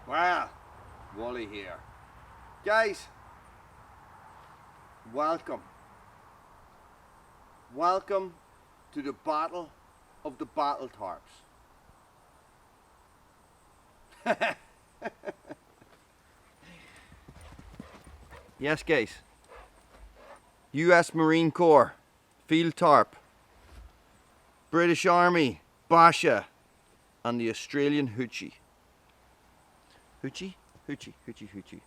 Well, Wally here. Guys, welcome. Welcome to the battle of the battle tarps. Yes, guys. U.S. Marine Corps, Field Tarp, British Army, BASHA, and the Australian HOOCHIE. HOOCHIE? HOOCHIE, HOOCHIE, HOOCHIE.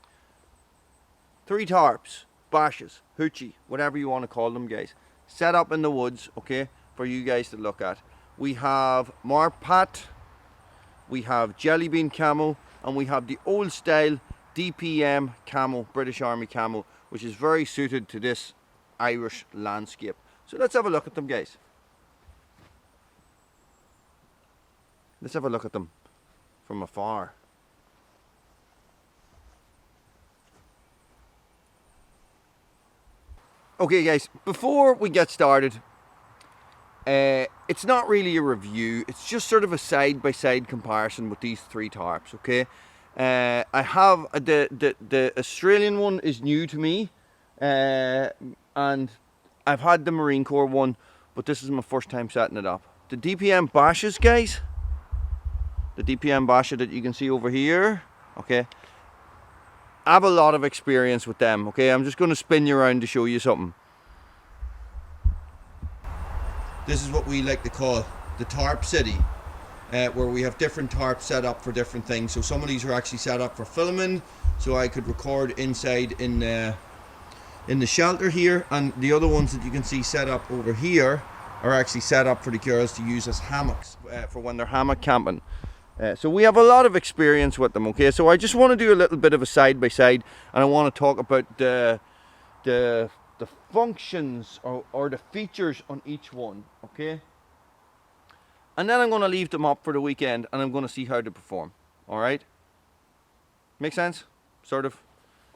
3 tarps, BASHAs, HOOCHIE, whatever you want to call them, guys. Set up in the woods, okay, for you guys to look at. We have Marpat, we have Jelly Bean camo, and we have the old style DPM camo, British Army camo, which is very suited to this Irish landscape. So let's have a look at them, guys. Let's have a look at them from afar. Okay, guys, before we get started, it's not really a review, it's just sort of a side-by-side comparison with these 3 tarps, okay? I have the Australian one is new to me, and I've had the Marine Corps one, but this is my first time setting it up. The DPM BASHAs, guys, the DPM BASHA that you can see over here, okay, I have a lot of experience with them, okay? I'm just going to spin you around to show you something. This is what we like to call the tarp city, where we have different tarps set up for different things. So some of these are actually set up for filming, so I could record inside in the shelter here, and the other ones that you can see set up over here are actually set up for the girls to use as hammocks for when they're hammock camping. So we have a lot of experience with them, okay? So I just want to do a little bit of a side-by-side, and I want to talk about the functions or the features on each one, okay? And then I'm going to leave them up for the weekend, and I'm going to see how they perform, all right? Make sense? Sort of.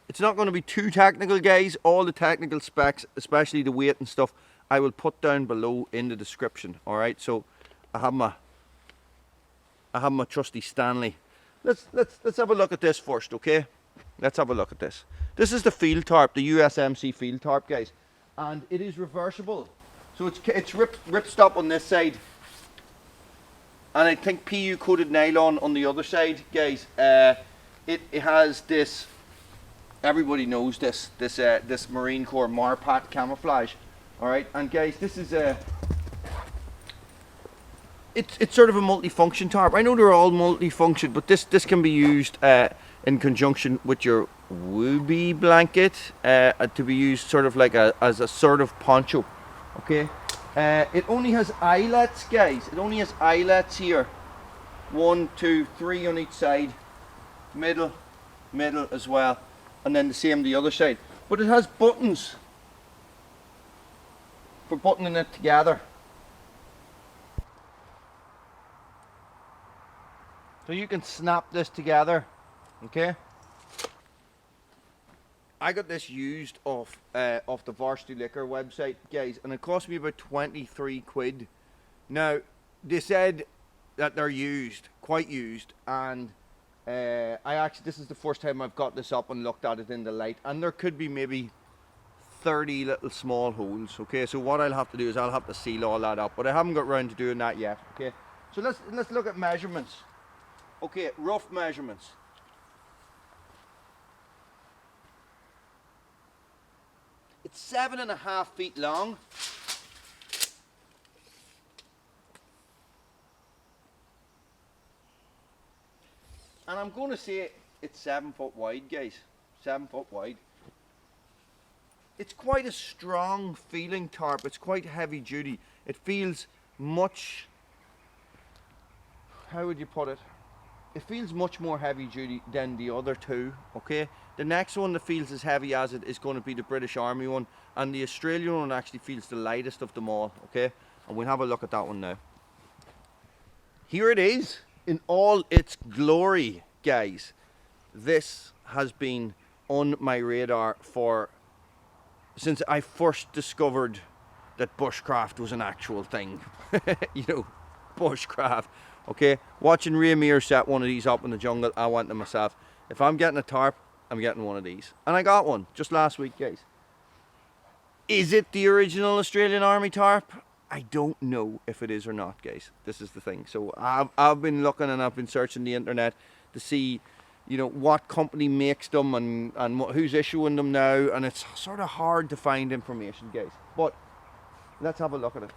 It's not going to be too technical, guys. All the technical specs, especially the weight and stuff, I will put down below in the description, all right? So I have my trusty Stanley. Let's have a look at this first, okay? Let's have a look at this. This is the field tarp, the U.S.M.C field tarp, guys, and it is reversible. So it's ripped up on this side, and I think PU coated nylon on the other side, guys. It has this. Everybody knows this Marine Corps Marpat camouflage. All right, and guys, this is a. It's sort of a multi-function tarp. I know they're all multi-function, but this can be used in conjunction with your wooby blanket to be used sort of like as a sort of poncho. Okay, it only has eyelets, guys. It only has eyelets here, 1, 2, 3 on each side, middle as well, and then the same the other side. But it has buttons for buttoning it together. So you can snap this together, okay? I got this used off the Varsity Liquor website, guys, and it cost me about 23 quid. Now, they said that they're used, quite used, and this is the first time I've got this up and looked at it in the light, and there could be maybe 30 little small holes, okay? So what I'll have to do is I'll have to seal all that up, but I haven't got around to doing that yet, okay? So let's look at measurements. Okay, rough measurements. It's 7.5 feet long. And I'm going to say it's 7 foot wide, guys. 7 foot wide. It's quite a strong feeling tarp. It's quite heavy duty. It feels much, how would you put it? It feels much more heavy duty than the other 2, okay? The next one that feels as heavy as it is going to be the British Army one, and the Australian one actually feels the lightest of them all, okay? And we'll have a look at that one now. Here it is in all its glory, guys. This has been on my radar since I first discovered that bushcraft was an actual thing. You know, bushcraft. Okay, watching Ray Mears set one of these up in the jungle, I went to myself, if I'm getting a tarp, I'm getting one of these. And I got one just last week, guys. Is it the original Australian Army tarp? I don't know if it is or not, guys. This is the thing. So I've been looking and I've been searching the internet to see, you know, what company makes them and who's issuing them now. And it's sort of hard to find information, guys. But let's have a look at it.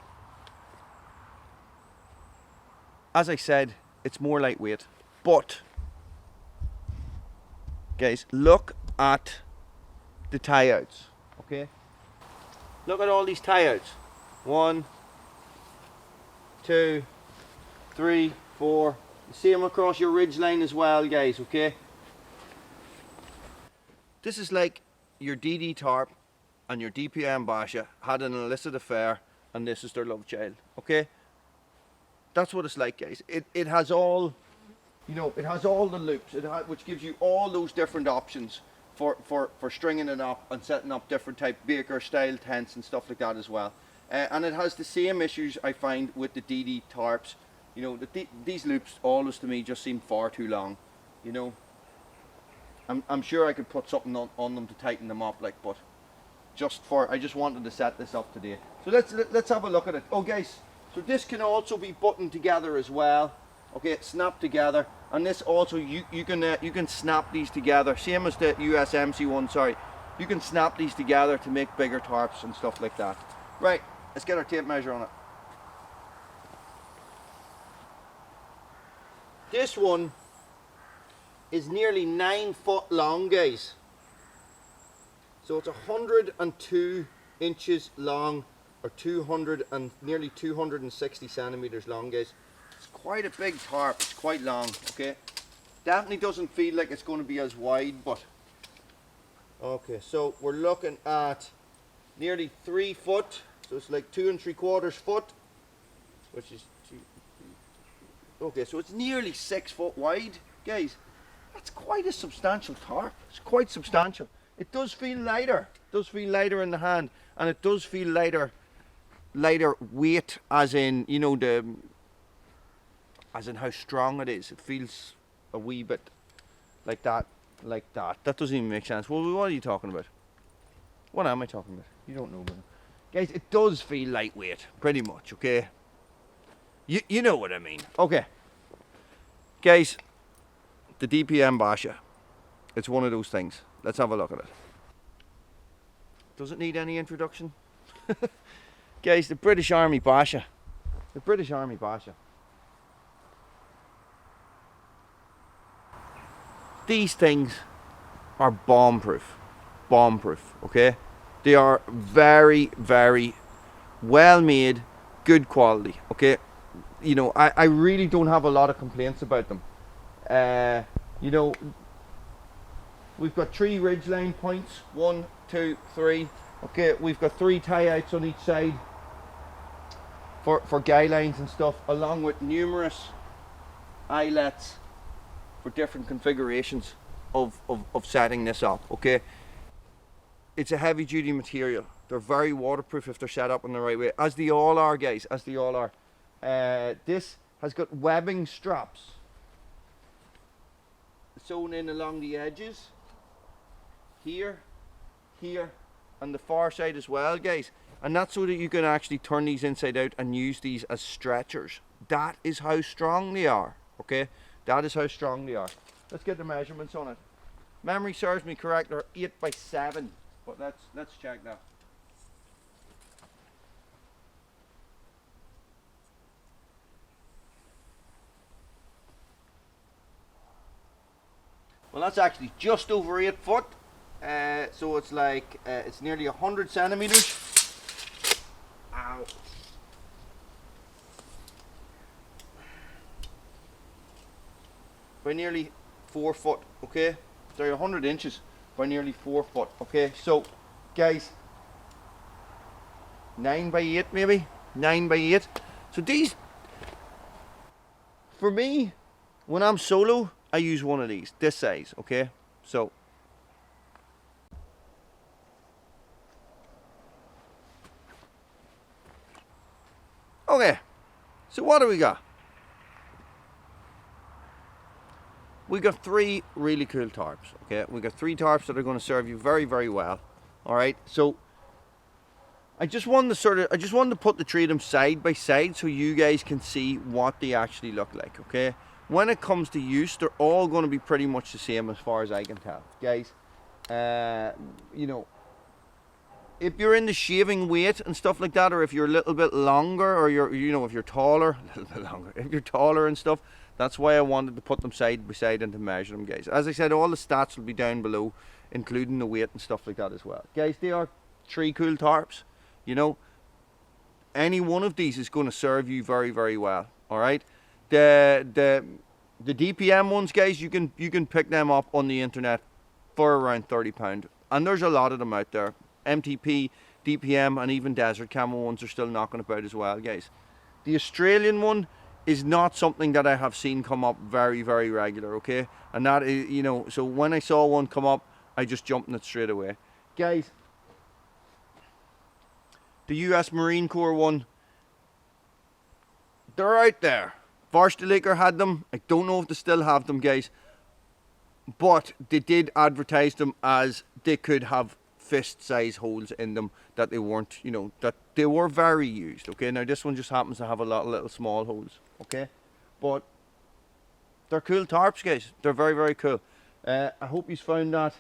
As I said, it's more lightweight. But, guys, look at the tie-outs, okay? Look at all these tie-outs. 1, 2, 3, 4. Same across your ridge line as well, guys, okay? This is like your DD tarp and your DPM Basha had an illicit affair and this is their love child, okay? That's what it's like, guys. It has all, you know, it has all the loops, which gives you all those different options for stringing it up and setting up different type baker style tents and stuff like that as well. And it has the same issues I find with the DD tarps. You know, these loops always to me just seem far too long. You know, I'm sure I could put something on them to tighten them up, like, but I just wanted to set this up today. So let's have a look at it. Oh, guys. So this can also be buttoned together as well. Okay, it's snapped together, and this also you can snap these together, same as the U.S.M.C one. Sorry, you can snap these together to make bigger tarps and stuff like that. Right, let's get our tape measure on it. This one is nearly 9 foot long, guys. So it's 102 inches long, or 200 and nearly 260 centimeters long, guys. It's quite a big tarp. It's quite long. Okay, definitely doesn't feel like it's going to be as wide, but okay. So we're looking at nearly 3 foot. So it's like 2 3/4 foot, which is 2, 3. Okay, so it's nearly 6 foot wide, guys. That's quite a substantial tarp. It's quite substantial. It does feel lighter. It does feel lighter in the hand, and it does feel lighter weight, as in, you know, as in how strong it is. It feels a wee bit like that. That doesn't even make sense. Well, what are you talking about? What am I talking about? You don't know about it. Guys, it does feel lightweight, pretty much, okay? You know what I mean. Okay. Guys, the DPM Basha. It's one of those things. Let's have a look at it. Does it need any introduction? Guys, the British Army Basha. The British Army Basha. These things are bomb-proof. Bomb-proof, okay? They are very, very well made, good quality, okay? You know, I really don't have a lot of complaints about them. You know, we've got 3 ridgeline points. 1, 2, 3. Okay, we've got 3 tie-outs on each side for guy lines and stuff, along with numerous eyelets for different configurations of setting this up, okay? It's a heavy duty material. They're very waterproof if they're set up in the right way, as they all are, guys, as they all are. This has got webbing straps sewn in along the edges, here, and the far side as well, guys. And that's so that you can actually turn these inside out and use these as stretchers. That is how strong they are, okay? That is how strong they are. Let's get the measurements on it. Memory serves me correct, they're 8 by 7, but let's check that. Well, that's actually just over 8 foot. So it's like, it's nearly 100 centimeters. Ow. By nearly 4 foot, okay? Sorry, 100 inches by nearly 4 foot, okay? So, guys, 9 by 8 maybe? 9 by 8. So these, for me, when I'm solo, I use one of these, this size, okay? So, okay, so what do we got? we got 3 really cool tarps. Okay, we got 3 tarps that are going to serve you very, very well. All right, so I just wanted to put the 3 of them side by side so you guys can see what they actually look like. Okay, when it comes to use, they're all going to be pretty much the same as far as I can tell, guys. You know, if you're into shaving weight and stuff like that, or if you're a little bit longer, or if you're taller, a little bit longer, if you're taller and stuff, that's why I wanted to put them side by side and to measure them, guys. As I said, all the stats will be down below, including the weight and stuff like that as well. Guys, they are 3 cool tarps. You know, any one of these is going to serve you very, very well. All right, the DPM ones, guys, you can pick them up on the internet for around £30, and there's a lot of them out there. MTP, DPM, and even desert camo ones are still knocking about as well, guys. The Australian one is not something that I have seen come up very, very regular, okay? And that is, you know, so when I saw one come up, I just jumped on it straight away. Guys, the US Marine Corps one, they're out there. Vorstelaker had them. I don't know if they still have them, guys. But they did advertise them as they could have fist-size holes in them, that they weren't, you know, that they were very used. Okay, now this one just happens to have a lot of little small holes. Okay, but they're cool tarps, guys. They're very, very cool. I hope you found that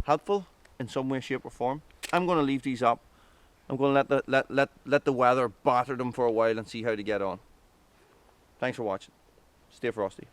helpful in some way, shape, or form. I'm going to leave these up. I'm going to let the weather batter them for a while and see how they get on. Thanks for watching. Stay frosty.